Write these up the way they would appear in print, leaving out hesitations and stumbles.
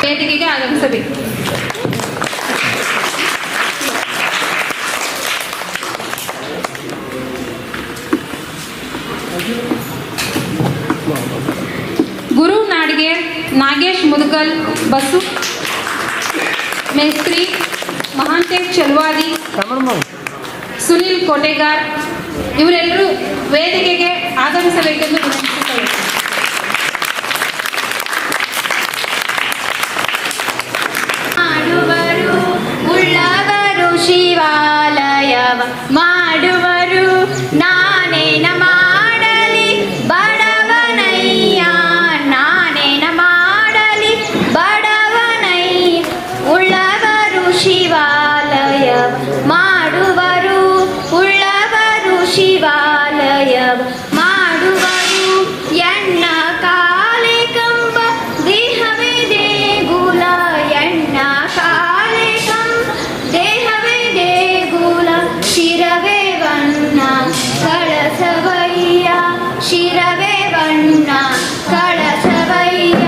ವೇದಿಕೆಗೆ ಆಗಮಿಸಬೇಕು. ಗುರು ನಾಡಿಗೆ ನಾಗೇಶ್ ಮುದಗಲ್ ಬಸ್ಸು ಮೇಸ್ತ್ರಿ, ಮಹಾಂತೇಶ್ ಚಲವಾದಿ, ಸುನಿಲ್ ಕೋಟೆಗಾರ್ ಇವರೆಲ್ಲರೂ ವೇದಿಕೆಗೆ ಆಗಮಿಸಬೇಕೆಂದು ವಿನಂತಿಸುತ್ತೇವೆ. ಮಾಡುವರು ಉಳ್ಳವರು ಶಿವಾಲಯವ ಮಾಡುವರು ನಾನೇನ ಮಾಡಲಿ ಬಡವನಯ್ಯ, ನಾನೇನ ಮಾಡಲಿ ಬಡವನಯ್ಯ. ಉಳ್ಳವರು ಶಿವಾಲಯವ ಮಾಡುವರು, ಉಳ್ಳವರು ಶಿವಾಲಯವ ಮಾಡುವರು. ಎಣ್ಣ ಕಾಲೆ ಕಂಬ ದೇಹವೇ ದೇಗುಲ, ಎಣ್ಣ ಕಾಲೆ ಕಂಬ ದೇಹವೇ ದೇಗುಲ. ಶಿರವೇ ವಣ್ಣ ಕಳಸವಯ್ಯ, ಶಿರವೇ ವಣ್ಣ ಕಳಸವಯ್ಯ.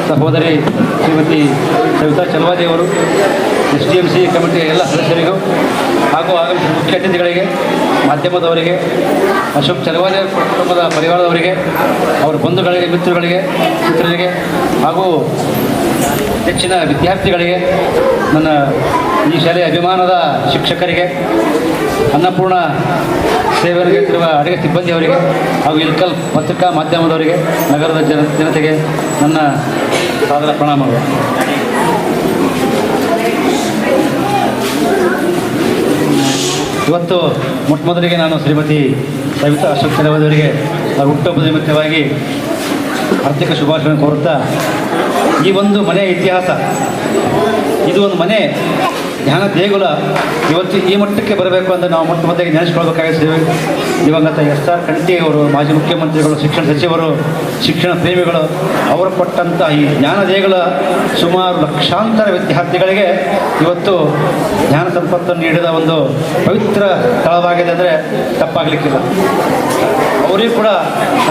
ಸಹೋದರಿ ಶ್ರೀಮತಿ ಸವಿತಾ ಚಲವಾದಿ ಅವರು, SDMC ಕಮಿಟಿಯ ಎಲ್ಲ ಸದಸ್ಯರಿಗೂ ಹಾಗೂ ಆಗಮಿಸಿದ ಮುಖ್ಯ ಅತಿಥಿಗಳಿಗೆ, ಮಾಧ್ಯಮದವರಿಗೆ, ಅಶೋಕ್ ಚಲವಾದಿ ಕುಟುಂಬದ ಪರಿವಾರದವರಿಗೆ, ಅವರ ಬಂಧುಗಳಿಗೆ, ಮಿತ್ರರಿಗೆ ಹಾಗೂ ಹೆಚ್ಚಿನ ವಿದ್ಯಾರ್ಥಿಗಳಿಗೆ, ನನ್ನ ಈ ಶಾಲೆಯ ಅಭಿಮಾನದ ಶಿಕ್ಷಕರಿಗೆ, ಅನ್ನಪೂರ್ಣ ಸೇವೆಯಲ್ಲಿರುವ ಅಡುಗೆ ಸಿಬ್ಬಂದಿಯವರಿಗೆ ಹಾಗೂ ಇಲ್ಕಲ್ ಪತ್ರಿಕಾ ಮಾಧ್ಯಮದವರಿಗೆ, ನಗರದ ಜನತೆಗೆ ನನ್ನ ಸಾದರ ಪ್ರಣಾಮಗಳು. ಇವತ್ತು ಮೊದಲಿಗೆ ನಾನು ಶ್ರೀಮತಿ ಸವಿತಾ ಅಶೋಕ್ ಚಲವಾದಿ ಅವರಿಗೆ ಹುಟ್ಟುಹಬ್ಬದ ನಿಮಿತ್ತವಾಗಿ ಆರ್ಥಿಕ ಶುಭಾಶಯ ಕೋರುತ್ತಾ, ಈ ಒಂದು ಮನೆಯ ಇತಿಹಾಸ, ಇದು ಒಂದು ಮನೆ ಧ್ಯಾನ ದೇಗುಲ ಇವತ್ತು ಈ ಮಟ್ಟಕ್ಕೆ ಬರಬೇಕು ಅಂತ ನಾವು ಮೊದಲಿಗೆ ನೆನೆಸ್ಕೊಳ್ಬೇಕಾಗಿದ್ದೇವೆ. ದಿವಂಗತ SR ಕಂಠಿ ಅವರು, ಮಾಜಿ ಮುಖ್ಯಮಂತ್ರಿಗಳು, ಶಿಕ್ಷಣ ಸಚಿವರು, ಶಿಕ್ಷಣ ಪ್ರೇಮಿಗಳು, ಅವರು ಕೊಟ್ಟಂಥ ಈ ಜ್ಞಾನ ದೇಗುಲ ಸುಮಾರು ಲಕ್ಷಾಂತರ ವಿದ್ಯಾರ್ಥಿಗಳಿಗೆ ಇವತ್ತು ಜ್ಞಾನ ಸಂಪತ್ತನ್ನು ನೀಡಿದ ಒಂದು ಪವಿತ್ರ ಸ್ಥಳವಾಗಿದೆ ಅಂದರೆ ತಪ್ಪಾಗಲಿಕ್ಕಿಲ್ಲ. ಅವರಿಗೂ ಕೂಡ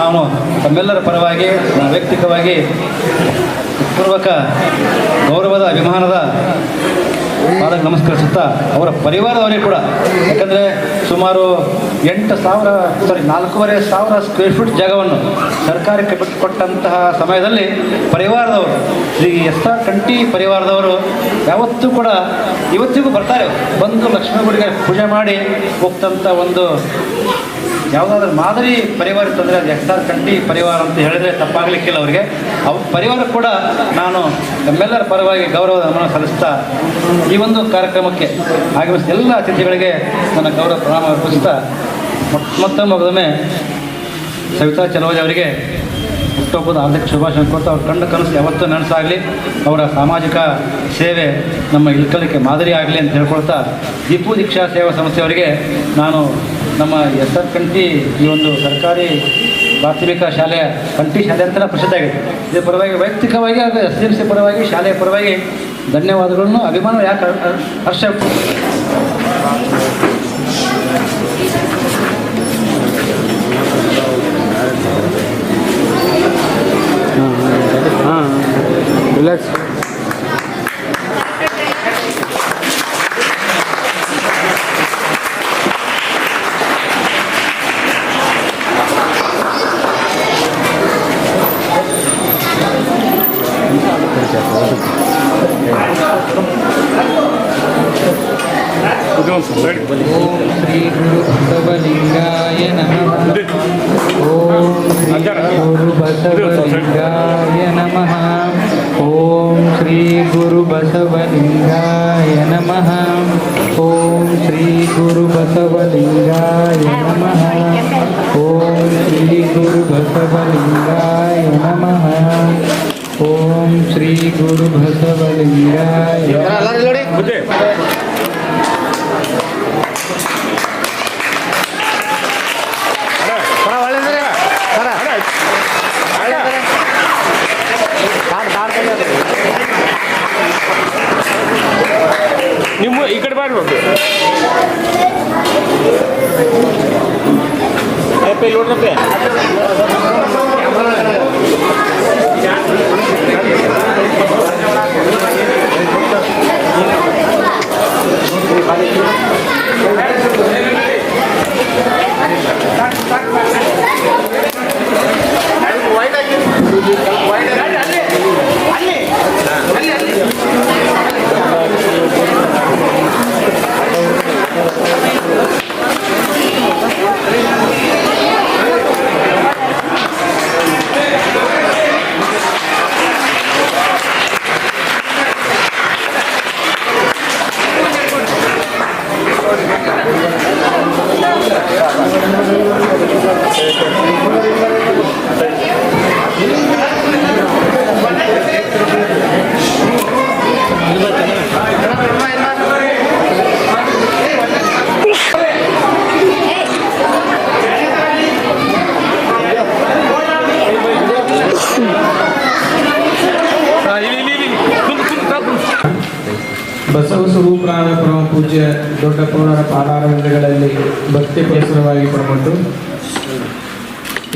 ನಾನು ತಮ್ಮೆಲ್ಲರ ಪರವಾಗಿ ವೈಯಕ್ತಿಕವಾಗಿ ಪೂರ್ವಕ ಗೌರವದ ಅಭಿಮಾನದ ಪಾದಕ್ಕೆ ನಮಸ್ಕರಿಸುತ್ತಾ, ಅವರ ಪರಿವಾರದವರಿಗೆ ಕೂಡ, ಯಾಕಂದರೆ ಸುಮಾರು 4,500 ಸ್ಕ್ವೇರ್ ಫೀಟ್ ಜಾಗವನ್ನು ಸರ್ಕಾರಕ್ಕೆ ಬಿಟ್ಟುಕೊಟ್ಟಂತಹ ಸಮಯದಲ್ಲಿ ಪರಿವಾರದವರು, ಶ್ರೀ SR ಕಂಠಿ ಪರಿವಾರದವರು ಯಾವತ್ತೂ ಕೂಡ ಇವತ್ತಿಗೂ ಬರ್ತಾರೆ, ಬಂದು ಲಕ್ಷ್ಮೀಗುಡಿಗೆ ಪೂಜೆ ಮಾಡಿ ಹೋಗ್ತಂಥ ಒಂದು ಯಾವುದಾದ್ರೂ ಮಾದರಿ ಪರಿವಾರ ಇತ್ತಂದರೆ ಅದು SR ಕಂಠಿ ಪರಿವಾರ ಅಂತ ಹೇಳಿದರೆ ತಪ್ಪಾಗಲಿಕ್ಕಿಲ್ಲ. ಅವರಿಗೆ ಅವ್ರ ಪರಿವಾರ ಕೂಡ ನಾನು ನಮ್ಮೆಲ್ಲರ ಪರವಾಗಿ ಗೌರವದ ನಮನ ಸಲ್ಲಿಸ್ತಾ ಈ ಒಂದು ಕಾರ್ಯಕ್ರಮಕ್ಕೆ ಆಗಮಿಸಿದ ಎಲ್ಲ ಅತಿಥಿಗಳಿಗೆ ನನ್ನ ಗೌರವ ಪ್ರಣಾಮ ಅರ್ಪಿಸ್ತಾ, ಮತ್ತೊಮ್ಮೆ ಸವಿತಾ ಚಲವಾದಿ ಅವರಿಗೆ ಹುಟ್ಟುಹಬ್ಬದ ಹಾರ್ದಿಕ ಶುಭಾಶಯ ಕೊಡ್ತಾ, ಅವ್ರ ಕಂಡ ಕನಸು ಯಾವತ್ತೂ ನನಸಾಗಲಿ, ಅವರ ಸಾಮಾಜಿಕ ಸೇವೆ ನಮ್ಮ ಇಲ್ಕಲಕ್ಕೆ ಮಾದರಿ ಆಗಲಿ ಅಂತ ಹೇಳ್ಕೊಳ್ತಾ, ದೀಪು ದೀಕ್ಷಾ ಸೇವಾ ಸಂಸ್ಥೆಯವರಿಗೆ ನಾನು ನಮ್ಮ SR ಕಂಠಿ ಈ ಒಂದು ಸರ್ಕಾರಿ ಪ್ರಾಥಮಿಕ ಶಾಲೆಯ ಕಂಠಿ ಶಾಲೆ ಅಂತ ಪ್ರಸಿದ್ಧ ಆಗಿದೆ. ಇದರ ಪರವಾಗಿ ವೈಯಕ್ತಿಕವಾಗಿ ಹಾಗೂ SDMC ಪರವಾಗಿ ಶಾಲೆಯ ಪರವಾಗಿ ಧನ್ಯವಾದಗಳನ್ನು, ಅಭಿಮಾನ ಯಾಕೆ ಹರ್ಷ. ರಿಲ್ಯಾಕ್ಸ್. ಓಂ ಶ್ರೀ ಗುರು ಬಸವಲಿಂಗಾಯ ನಮಃ. ಓಂ ಶ್ರೀ ಗುರು ಬಸವಲಿಂಗಾಯ ನಮಃ. ಓಂ ಶ್ರೀ ಗುರು ಬಸವಲಿಂಗಾಯ ನಮಃ. ಓಂ ಶ್ರೀ ಗುರು ಬಸವಲಿಂಗಾಯ ನಮಃ. ಓಂ ಶ್ರೀ ಗುರು ಬಸವಲಿಂಗಾಯ ನಿಮ್ಮ ಈ ಕಡೆ ಬರ್ಬೇಕು ನೋಡ್ರಪ್ಪೆ ಬಸವ ಸ್ವರೂಪರಾದ ಪರಮ ಪೂಜ್ಯ ದೊಡ್ಡ ಪೌರರ ಪಾದಾರವಿಂದಗಳಲ್ಲಿ ಭಕ್ತಿ ಪರಿಸರವಾಗಿ ಪರಮಟ್ಟು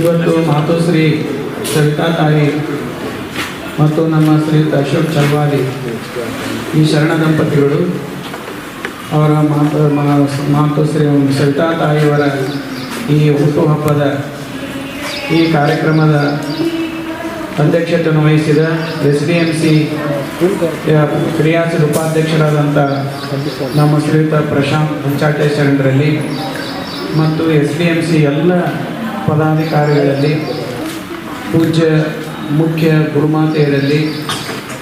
ಇವತ್ತು ಮಾತೋಶ್ರೀ ಸವಿತಾ ತಾಯಿ ಮತ್ತು ನಮ್ಮ ಶ್ರೀಯುತ ಅಶೋಕ್ ಚಲ್ವಾದಿ ಈ ಶರಣ ದಂಪತಿಗಳು ಅವರ ಮಾತೋಶ್ರೀ ಸವಿತಾ ತಾಯಿಯವರ ಈ ಹುಟ್ಟುಹಬ್ಬದ ಈ ಕಾರ್ಯಕ್ರಮದ ಅಧ್ಯಕ್ಷತೆಯನ್ನು ವಹಿಸಿದ SDMC ಕ್ರಿಯಾಶೀಲ ಉಪಾಧ್ಯಕ್ಷರಾದಂಥ ನಮ್ಮ ಶ್ರೀಯುತ ಪ್ರಶಾಂತ್ ಹುಂಚಾಟೆ ಶರಣರಲ್ಲಿ ಮತ್ತು SDMC ಎಲ್ಲ ಪದಾಧಿಕಾರಿಗಳಲ್ಲಿ ಪೂಜ್ಯ ಮುಖ್ಯ ಗುರುಮಾತೆಯರಲ್ಲಿ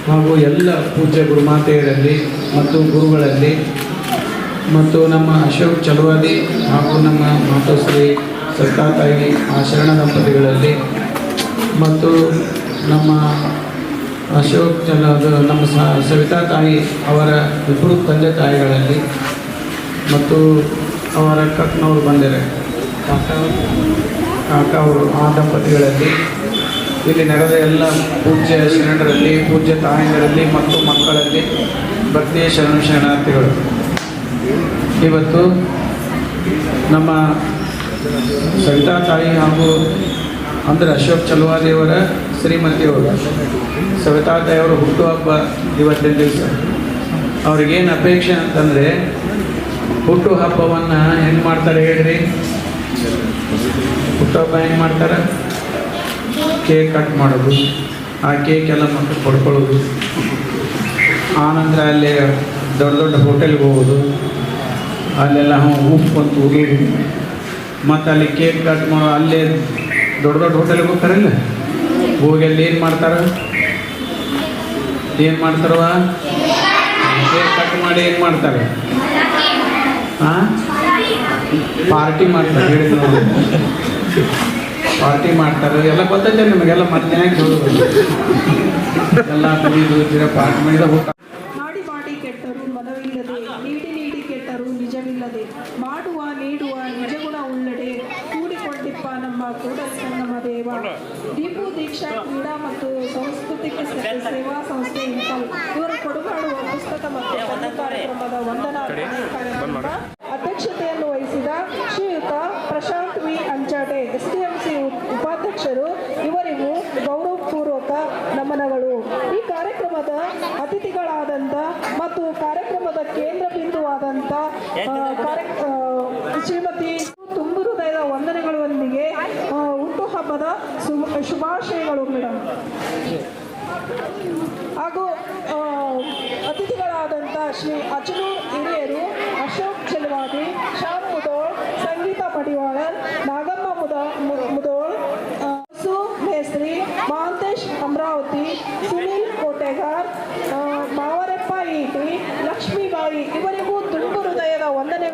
ಹಾಗೂ ಎಲ್ಲ ಪೂಜ್ಯ ಗುರುಮಾತೆಯರಲ್ಲಿ ಮತ್ತು ಗುರುಗಳಲ್ಲಿ ಮತ್ತು ನಮ್ಮ ಅಶೋಕ್ ಚಲವಾದಿ ಹಾಗೂ ನಮ್ಮ ಮಾತೋಶ್ರೀ ಸವಿತಾ ತಾಯಿ ಆ ಶರಣ ದಂಪತಿಗಳಲ್ಲಿ ಮತ್ತು ನಮ್ಮ ಅಶೋಕ್ ನಮ್ಮ ಸವಿತಾ ತಾಯಿ ಅವರ ಇಬ್ಬರು ತಂದೆ ತಾಯಿಗಳಲ್ಲಿ ಮತ್ತು ಅವರ ಕಕ್ಕನವರು ಬಂದಿದ್ದಾರೆ ಕಾಕ ಅವರು ಆ ದಂಪತಿಗಳಲ್ಲಿ ಇಲ್ಲಿ ನಡೆದ ಎಲ್ಲ ಪೂಜ್ಯ ಶರಣರಲ್ಲಿ ಪೂಜ್ಯ ತಾಯಿಯರಲ್ಲಿ ಮತ್ತು ಮಕ್ಕಳಲ್ಲಿ ಭಕ್ತಿಯ ಶರಣಾರ್ಥಿಗಳು ಇವತ್ತು ನಮ್ಮ ಸವಿತಾ ತಾಯಿ ಹಾಗೂ ಅಂದರೆ ಅಶೋಕ್ ಚಲವಾದಿಯವರ ಶ್ರೀಮತಿಯವರು ಸವಿತಾ ತಾಯಿಯವರ ಹುಟ್ಟುಹಬ್ಬ ಇವತ್ತಿನ ದಿವಸ ಅವ್ರಿಗೇನು ಅಪೇಕ್ಷೆ ಅಂತಂದರೆ ಹುಟ್ಟುಹಬ್ಬವನ್ನು ಹೆಂಗೆ ಮಾಡ್ತಾರೆ ಹೇಳ್ರಿ? ಹುಟ್ಟುಹಬ್ಬ ಹೆಂಗೆ ಮಾಡ್ತಾರೆ? ಕೇಕ್ ಕಟ್ ಮಾಡೋದು, ಆ ಕೇಕ್ ಎಲ್ಲ ಮಕ್ಕಳು ಕೊಡ್ಕೊಳ್ಳೋದು, ಆನಂತರ ಅಲ್ಲಿ ದೊಡ್ಡ ದೊಡ್ಡ ಹೋಟೆಲ್ಗೆ ಹೋಗೋದು, ಅಲ್ಲೆಲ್ಲ ಉಪ್ಪು ಅಂತ ಹೋಗೋದು, ಮತ್ತು ಅಲ್ಲಿ ಕೇಕ್ ಕಟ್ ಮಾಡೋ ಅಲ್ಲೇ ದೊಡ್ಡ ದೊಡ್ಡ ಹೋಟೆಲ್ಗೆ ಹೋಗ್ತಾರಲ್ಲ, ಹೋಗಿ ಅಲ್ಲಿ ಏನು ಮಾಡ್ತಾರೆ? ಕೇಕ್ ಕಟ್ ಮಾಡಿ ಏನು ಮಾಡ್ತಾರೆ? ಪಾರ್ಟಿ ಮಾಡ್ತಾರೆ. ಹೇಳಿದ್ರು ಪಾರ್ಟಿ ಮಾಡ್ತಾರೆ, ಎಲ್ಲ ಗೊತ್ತೈತೆ ನಿಮಗೆಲ್ಲ. ಮತ್ತೆ ಯಾಕೆ ಹೇಳೋದು? ಎಲ್ಲ ಕುಡಿದು ಪಾರ್ಟಿ ಮಾಡಿದ ಹೋಗ್ತಾರೆ. ಮಾಡಿ ಮಾಡಿ ಕೆಟ್ಟರು ಮನವಿಲ್ಲದೆ, ನೀಡಿ ನೀಡಿ ಕೆಟ್ಟರು ನಿಜವಿಲ್ಲದೆ, ಮಾಡುವ ನೀಡುವ ನಿಜಗುಣ ಉಳ್ಳಡೆ, ಕೂಡಿಕೊಂಡಿಪ್ಪ ನಮ್ಮ ಕೂಡಲ ಸಂಗಮ ದೇವ. ದೀಪು ದೀಕ್ಷಾ ಕ್ರೀಡಾ ಮತ್ತು ಸಾಂಸ್ಕೃತಿಕ ಸೇವಾ ಸಂಸ್ಥೆ ಇಂಕಲ್ ಇವರು ಕೊಡುಮಾಡುವ ಪುಸ್ತಕ ಮತ್ತು ಕನ್ನಡ ಕಾರ್ಯಕ್ರಮದ ವಂದನಾ ಕಾರ್ಯಕ್ರಮದ ಅಧ್ಯಕ್ಷತೆಯನ್ನು ವಹಿಸಿದ ಶ್ರೀಯುತ ಪ್ರಶಾಂತ್ ವಿ ಅಂಚಾಟೆ SDMC ಉಪಾಧ್ಯಕ್ಷರು, ಇವರಿಗೂ ಗೌರವಪೂರ್ವಕ ನಮನಗಳು. ಈ ಕಾರ್ಯಕ್ರಮದ ಅತಿಥಿಗಳಾದಂಥ ಮತ್ತು ಕಾರ್ಯಕ್ರಮದ ಕೇಂದ್ರ ಬಿಂದುವಾದಂಥ ಶ್ರೀಮತಿ ತುಂಬು ಹೃದಯದ ವಂದನೆಗಳೊಂದಿಗೆ ಹುಟ್ಟುಹಬ್ಬದ ಶುಭಾಶಯಗಳು ಮೇಡಮ್. ಹಾಗೂ ಅತಿಥಿಗಳಾದಂಥ ಶ್ರೀ ಅಚಲು ಹಿರಿಯರು, ಅಶೋಕ್ ಮಡಿವಾಳರ್, ನಾಗಮ್ಮ ಮುದೋಳ್, ಸು ಮೇಸ್ತ್ರಿ, ಮಹಾಂತೇಶ್ ಅಮರಾವತಿ, ಸುನೀಲ್ ಕೋಟೆಗಾರ್, ಮಾವರಪ್ಪ ಈಟಿ, ಲಕ್ಷ್ಮೀಬಾಯಿ ಇವರಿಗೂ ತುಂಬು ಹೃದಯದ ವಂದನೆ.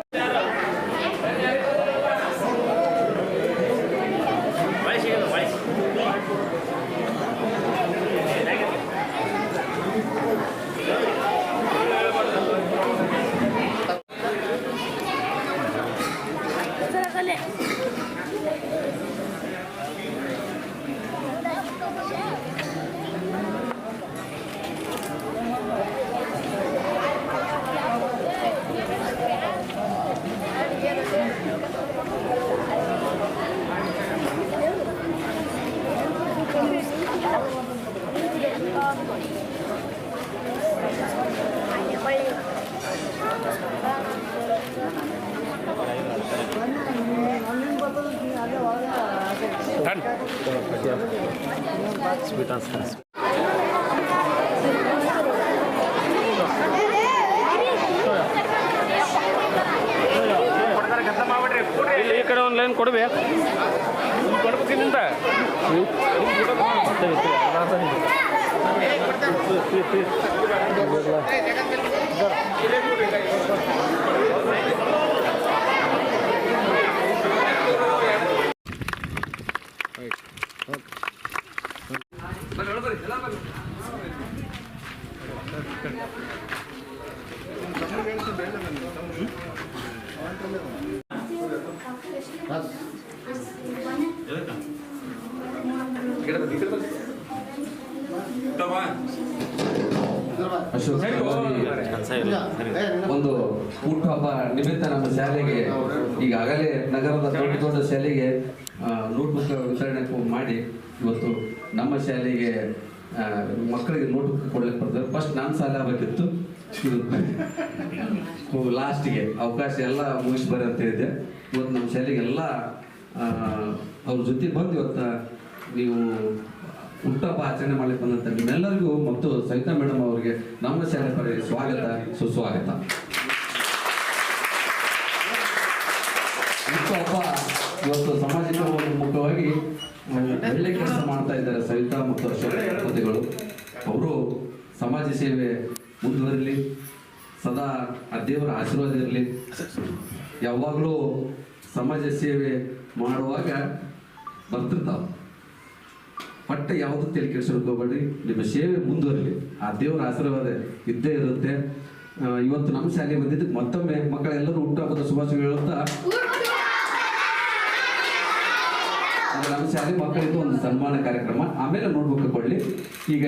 ಇಲ್ಲಿ ಈ ಕಡೆ ಒಂದು ಲೈನ್ ಕೊಡ್ಬೇಕು ಕೊಡ್ಬೇಕಿನಿಂದ ಒಂದು ಹುಟ್ಟುಹಬ್ಬ ನಿಮಿತ್ತ ನಮ್ಮ ಶಾಲೆಗೆ ಈಗಾಗಲೇ ನಗರದ ದೊಡ್ಡ ದೊಡ್ಡ ಶಾಲೆಗೆ ನೋಟ್ಬುಕ್ ವಿತರಣೆ ಮಾಡಿ ಇವತ್ತು ನಮ್ಮ ಶಾಲೆಗೆ ಮಕ್ಕಳಿಗೆ ನೋಟ್ಬುಕ್ ಕೊಡ್ಲಿಕ್ಕೆ ಬರ್ತಾರೆ. ಫಸ್ಟ್ ನಾನು ಶಾಲೆ ಆಗಬೇಕಿತ್ತು, ಲಾಸ್ಟಿಗೆ ಅವಕಾಶ ಎಲ್ಲ ಮುಗಿಸಿ ಬರ್ರಿ ಅಂತ ಹೇಳಿದೆ. ಇವತ್ತು ನಮ್ಮ ಶಾಲೆಗೆಲ್ಲ ಅವ್ರ ಜೊತೆ ಬಂದು ಇವತ್ತು ನೀವು ಹುಟ್ಟುಹಬ್ಬ ಆಚರಣೆ ಮಾಡಲಿಕ್ಕೆ ಬಂದಂತ ನಿಮ್ಮೆಲ್ಲರಿಗೂ ಮತ್ತು ಸವಿತಾ ಮೇಡಮ್ ಅವರಿಗೆ ನಮ್ಮ ಶಾಲೆ ಪರ ಸ್ವಾಗತ ಸುಸ್ವಾಗತ. ಹುಟ್ಟುಹಬ್ಬ ಇವತ್ತು ಸಾಮಾಜಿಕ ಮುಖವಾಗಿ ಒಳ್ಳೆ ಕೆಲಸ ಮಾಡ್ತಾ ಇದ್ದಾರೆ ಸವಿತಾ ಮತ್ತು ಅಶೋಕ್ ದಂಪತಿಗಳು. ಅವರು ಸಮಾಜ ಸೇವೆ ಮುಂದುವರಿಲಿ, ಸದಾ ಆ ದೇವರ ಆಶೀರ್ವಾದ ಇರಲಿ. ಯಾವಾಗಲೂ ಸಮಾಜ ಸೇವೆ ಮಾಡುವಾಗ ಬರ್ತಿರ್ತಾವೆ, ಬಟ್ ಯಾವುದು ತಲೆ ಕೆಡಿಸ್ಕೋಬೇಡ್ರಿ, ನಿಮ್ಮ ಸೇವೆ ಮುಂದುವರಲಿ, ಆ ದೇವರ ಆಶೀರ್ವಾದ ಇದ್ದೇ ಇರುತ್ತೆ. ಇವತ್ತು ನಮ್ಮ ಶಾಲೆಗೆ ಬಂದಿದ್ದಕ್ಕೆ ಮತ್ತೊಮ್ಮೆ ಮಕ್ಕಳೆಲ್ಲರೂ ಹುಟ್ಟುಹಬ್ಬದ ಶುಭಾಶಯಗಳು ಹೇಳುತ್ತಾ ನಮ್ಮ ಶಾಲೆ ಮಕ್ಕಳಿಂದ ಒಂದು ಸನ್ಮಾನ ಕಾರ್ಯಕ್ರಮ ಆಮೇಲೆ ನೋಡ್ಬೇಕು ಕೊಡ್ಲಿ. ಈಗ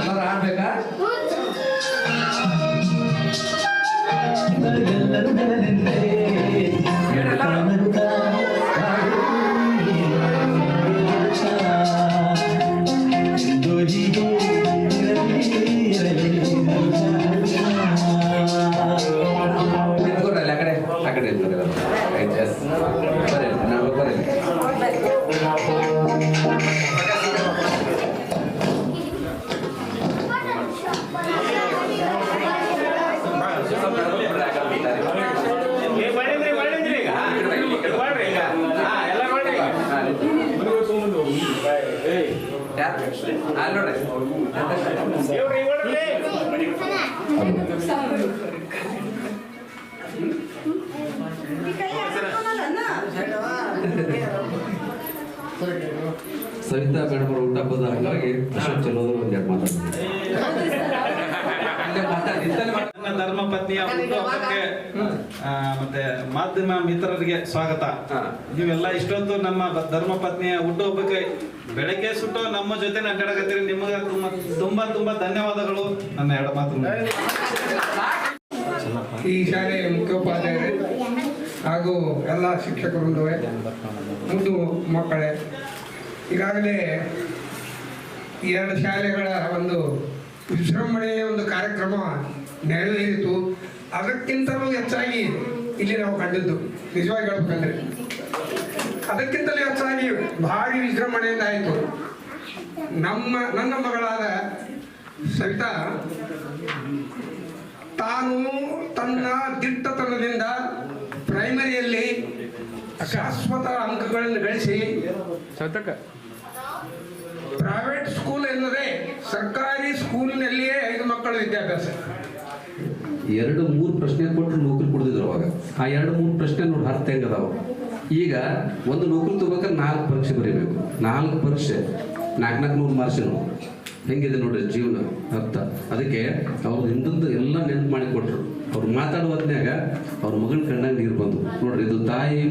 ಎಲ್ಲರೂ ಆಡ್ಬೇಕಾ? ಸವಿತಾ ಮೇಡಮ್ ಅವರು ಊಟ ಹಬ್ಬದ ಹಾಗಾಗಿ ಅಶೋಕ್ ಚಲೋದ್ರು ಒಂದೆರಡು ನನ್ನ ಧರ್ಮ ಪತ್ನಿಯ ಹುಟ್ಟುಹಬ್ಬಕ್ಕೆ ಮತ್ತೆ ಮಾಧ್ಯಮ ಮಿತ್ರರಿಗೆ ಸ್ವಾಗತ. ನೀವೆಲ್ಲ ಇಷ್ಟೊತ್ತು ನಮ್ಮ ಧರ್ಮ ಪತ್ನಿಯ ಹುಟ್ಟುಹಬ್ಬಕ್ಕೆ ಬೆಳಗ್ಗೆ ಸುಟ್ಟು ನಮ್ಮ ಜೊತೆ ಅಡ್ಡಾಡಕತ್ತೀರಿ. ನಿಮಗೆ ತುಂಬಾ ತುಂಬಾ ಧನ್ಯವಾದಗಳು. ನನ್ನ ಎರಡು ಮಾತು. ಈ ಶಾಲೆಯ ಮುಖ್ಯೋಪಾಧ್ಯಾಯರೇ ಹಾಗೂ ಎಲ್ಲ ಶಿಕ್ಷಕರುಂದವೇ, ಮುದ್ದು ಮಕ್ಕಳೇ, ಈಗಾಗಲೇ ಎರಡು ಶಾಲೆಗಳ ಒಂದು ವಿಜೃಂಭಣೆಯ ಒಂದು ಕಾರ್ಯಕ್ರಮ ನೆರವೇರಿತು. ಅದಕ್ಕಿಂತಲೂ ಹೆಚ್ಚಾಗಿ ಇಲ್ಲಿ ನಾವು ಕಂಡಿದ್ದು ನಿಜವಾಗಿ ಹೇಳ್ಬೇಕಂದ್ರೆ ಅದಕ್ಕಿಂತಲೂ ಹೆಚ್ಚಾಗಿ ಭಾರಿ ವಿಜೃಂಭಣೆಯಿಂದ ಆಯಿತು. ನನ್ನ ಮಗಳಾದ ಸವಿತಾ ತಾನು ತನ್ನ ದಿಟ್ಟತನದಿಂದ ಪ್ರೈಮರಿಯಲ್ಲಿ ಶಾಶ್ವತ ಅಂಕಗಳನ್ನು ಗಳಿಸಿ ಪ್ರೈವೇಟ್ ಸ್ಕೂಲ್ ಎನ್ನದೇ ಸರ್ಕಾರಿ ಸ್ಕೂಲಿನಲ್ಲಿಯೇ 5 ಮಕ್ಕಳ ವಿದ್ಯಾಭ್ಯಾಸ. 2-3 ಪ್ರಶ್ನೆ ಕೊಟ್ಟರು ನೌಕರಿ ಕೊಡ್ತಿದ್ರು ಅವಾಗ. ಆ 2-3 ಪ್ರಶ್ನೆ ನೋಡಿ ಅರ್ಥ ಹೆಂಗದಾವ. ಈಗ ಒಂದು ನೌಕರಿ ತಗೋಬೇಕಾದ್ರೆ 4 ಪರೀಕ್ಷೆ ಬರೀಬೇಕು. 4 ಪರೀಕ್ಷೆ 400 ಮಾರ್ಕ್ಸಿನ ಹೆಂಗಿದೆ ನೋಡ್ರಿ ಜೀವನ ಅರ್ಥ. ಅದಕ್ಕೆ ಅವ್ರು ಹಿಂದಂದು ಎಲ್ಲ ನೆನಪು ಮಾಡಿ ಕೊಟ್ರು. ಅವ್ರು ಮಾತಾಡುವತ್ನ್ಯಾಗ ಅವ್ರ ಮಗಳ ಕಣ್ಣಾಗ ನೀರು ಬಂದು ನೋಡ್ರಿ. ಇದು ತಾಯಿ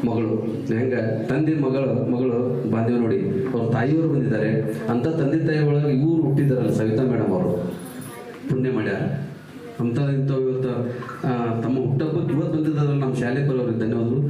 ಮಗಳು ಹೆಂಗ ತಂದೆ ಮಗಳು ಬಾಂಧವ್ಯ ನೋಡಿ. ಅವ್ರ ತಾಯಿಯವರು ಬಂದಿದ್ದಾರೆ. ಅಂತ ತಂದೆ ತಾಯಿ ಒಳಗೆ ಇವ್ರು ಹುಟ್ಟಿದಾರಲ್ಲ ಸವಿತಾ ಮೇಡಮ್ ಅವರು ಪುಣ್ಯ ಮಾಡ್ಯಾರ. ಅಂತ ಇಂಥವು ಇವತ್ತು ತಮ್ಮ ಹುಟ್ಟಹಬ್ಬಕ್ಕೆ ಇವತ್ತು ಬಂದಿದ್ದಾರಲ್ಲ ನಮ್ಮ ಶಾಲೆ ಬರೋರಿಗೆ ಧನ್ಯವಾದಗಳು.